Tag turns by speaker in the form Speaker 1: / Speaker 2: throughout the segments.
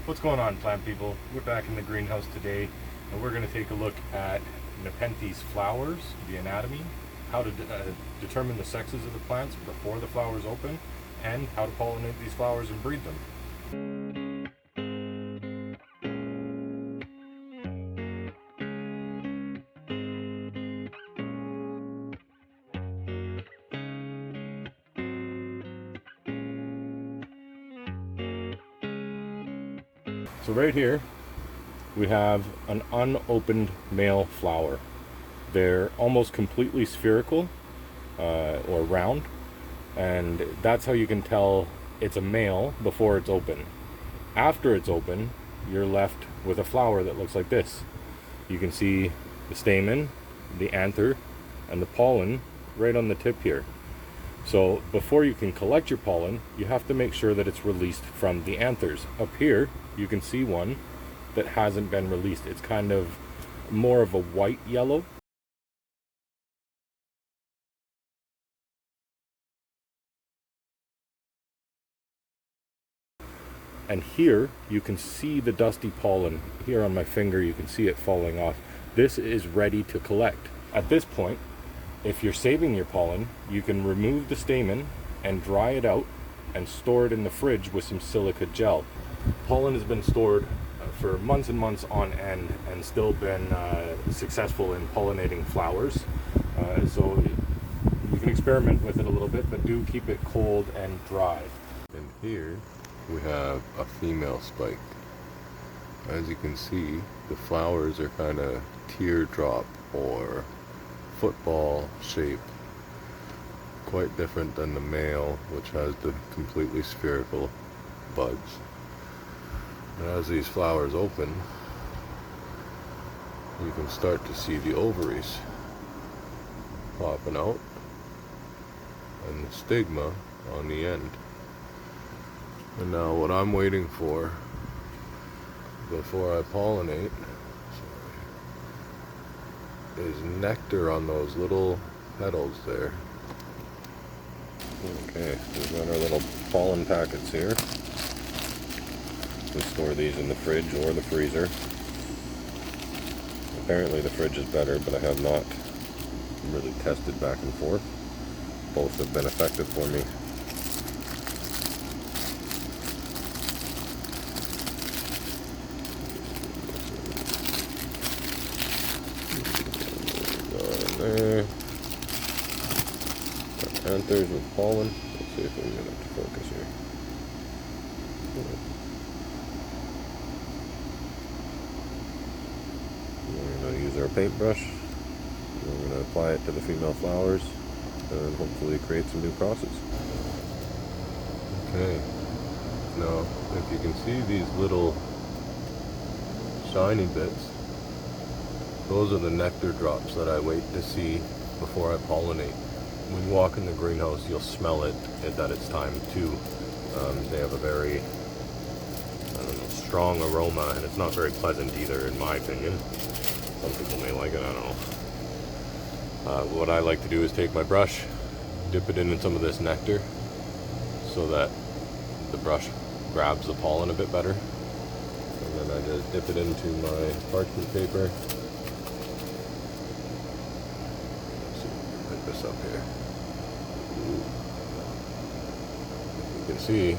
Speaker 1: What's going on, plant people? We're back in the greenhouse today, and we're going to take a look at Nepenthes flowers, the anatomy, how to determine the sexes of the plants before the flowers open, and how to pollinate these flowers and breed them. So right here, we have an unopened male flower. They're almost completely spherical or round, and that's how you can tell it's a male before it's open. After it's open, you're left with a flower that looks like this. You can see the stamen, the anther, and the pollen right on the tip here. So before you can collect your pollen, you have to make sure that it's released from the anthers. Up here, you can see one that hasn't been released. It's kind of more of a white yellow. And here you can see the dusty pollen. Here on my finger you can see it falling off. This is ready to collect. At this point, if you're saving your pollen, you can remove the stamen and dry it out and store it in the fridge with some silica gel. Pollen has been stored for months and months on end and still been successful in pollinating flowers. So you can experiment with it a little bit, but do keep it cold and dry.
Speaker 2: And here we have a female spike. As you can see, the flowers are kind of teardrop or football shape, quite different than the male, which has the completely spherical buds. And as these flowers open, you can start to see the ovaries popping out and the stigma on the end. And now what I'm waiting for before I pollinate is nectar on those little petals there. Okay, we've got our little pollen packets here. We store these in the fridge or the freezer. Apparently the fridge is better, but I have not really tested back and forth. Both have been effective for me. There. Got anthers with pollen. Let's see if we can get it to focus here. We're going to use our paintbrush. We're going to apply it to the female flowers and hopefully create some new crosses. Okay. Now, if you can see these little shiny bits, those are the nectar drops that I wait to see before I pollinate. When you walk in the greenhouse, you'll smell it that it's time to. They have a very, strong aroma, and it's not very pleasant either, in my opinion. Some people may like it, I don't know. What I like to do is take my brush, dip it in some of this nectar, so that the brush grabs the pollen a bit better. And then I just dip it into my parchment paper. This up here. You can see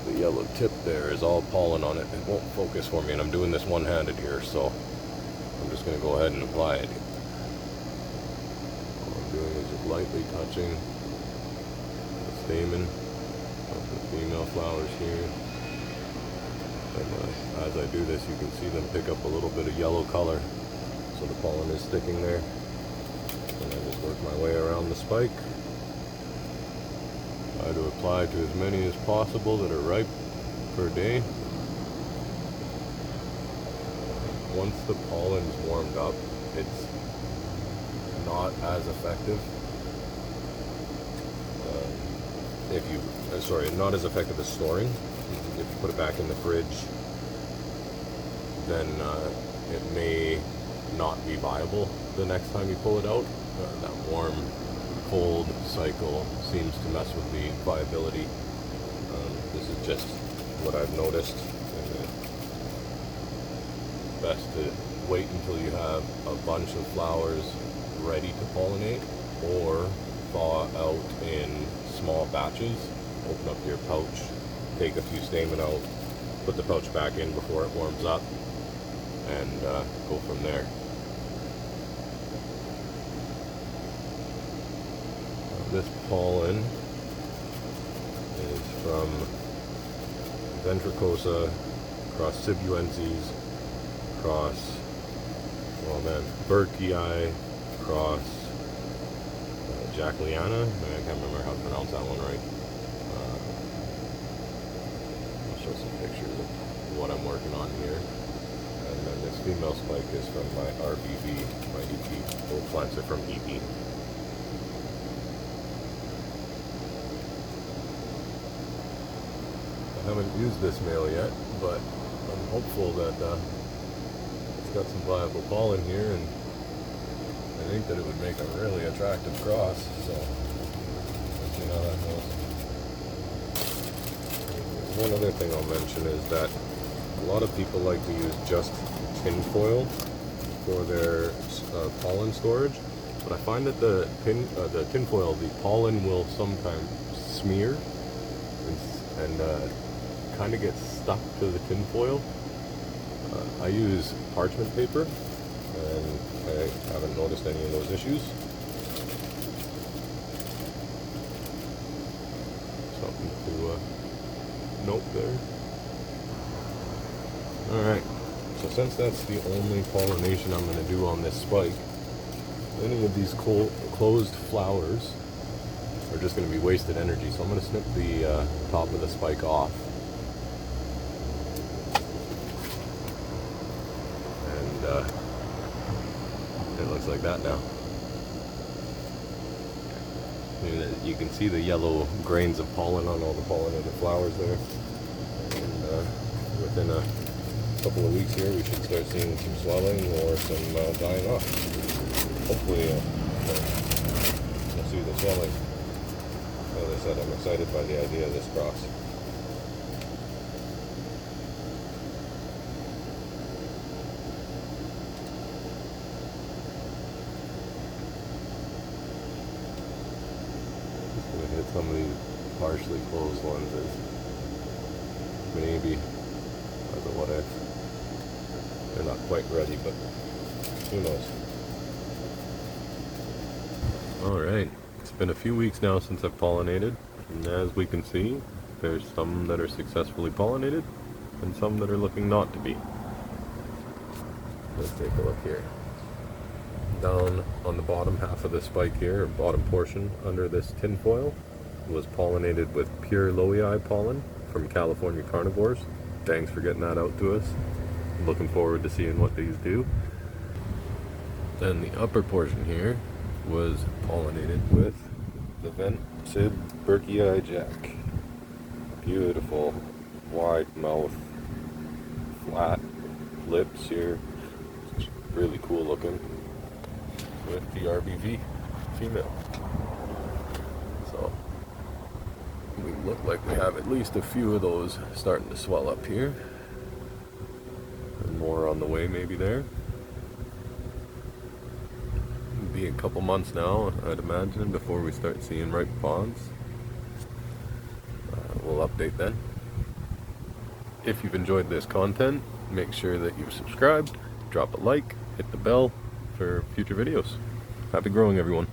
Speaker 2: the yellow tip there is all pollen on it. It won't focus for me, and I'm doing this one-handed here, so I'm just going to go ahead and apply it. All I'm doing is just lightly touching the stamen of the female flowers here. And as I do this, you can see them pick up a little bit of yellow color, so the pollen is sticking there. And I just work my way around the spike. Try to apply to as many as possible that are ripe per day. Once the pollen's warmed up, it's not as effective. Not as effective as storing. If you put it back in the fridge, then it may not be viable the next time you pull it out. That warm, cold cycle seems to mess with the viability. This is just
Speaker 1: what I've noticed. Best to wait until you have a bunch of flowers ready to pollinate, or thaw out in small batches. Open up your pouch, take a few stamen out, put the pouch back in before it warms up, and go from there. This pollen is from Ventricosa cross Sibuenses cross, oh man, Burkii cross Jackliana. I can't remember how to pronounce that one right. I'll show some pictures of what I'm working on here. And then this female spike is from my RBV, my EP. Both plants are from EP. I haven't used this male yet, but I'm hopeful that it's got some viable pollen here, and I think that it would make a really attractive cross, so let's see how that goes. One other thing I'll mention is that a lot of people like to use just tin foil for their pollen storage, but I find that the tin foil, the pollen will sometimes smear and kind of gets stuck to the tin foil. I use parchment paper, and I haven't noticed any of those issues. Something to note there. Alright, so since that's the only pollination I'm going to do on this spike, any of these closed flowers are just going to be wasted energy, so I'm going to snip the top of the spike off. And it looks like that now. You can see the yellow grains of pollen on all the pollinated flowers there. And within a couple of weeks here, we should start seeing some swelling or some dying off. Hopefully we'll see the swelling. As I said, I'm excited by the idea of this cross. Just going to hit some of these partially closed ones as maybe as a what if. They're not quite ready, but who knows. Alright. It's been a few weeks now since I've pollinated, and as we can see, there's some that are successfully pollinated and some that are looking not to be. Let's take a look here. Down on the bottom half of the spike here, or bottom portion under this tin foil, was pollinated with pure Loei pollen from California Carnivorous. Thanks for getting that out to us. I'm looking forward to seeing what these do. Then the upper portion here was pollinated with the Vent Sib Burkii Jack. Beautiful, wide mouth, flat lips here. It's really cool looking. With the RBV female. So we look like we have at least a few of those starting to swell up here. And more on the way maybe there. Be a couple months now, I'd imagine, before we start seeing ripe ponds. We'll update then. If you've enjoyed this content, make sure that you've subscribed, drop a like, hit the bell for future videos. Happy growing, everyone.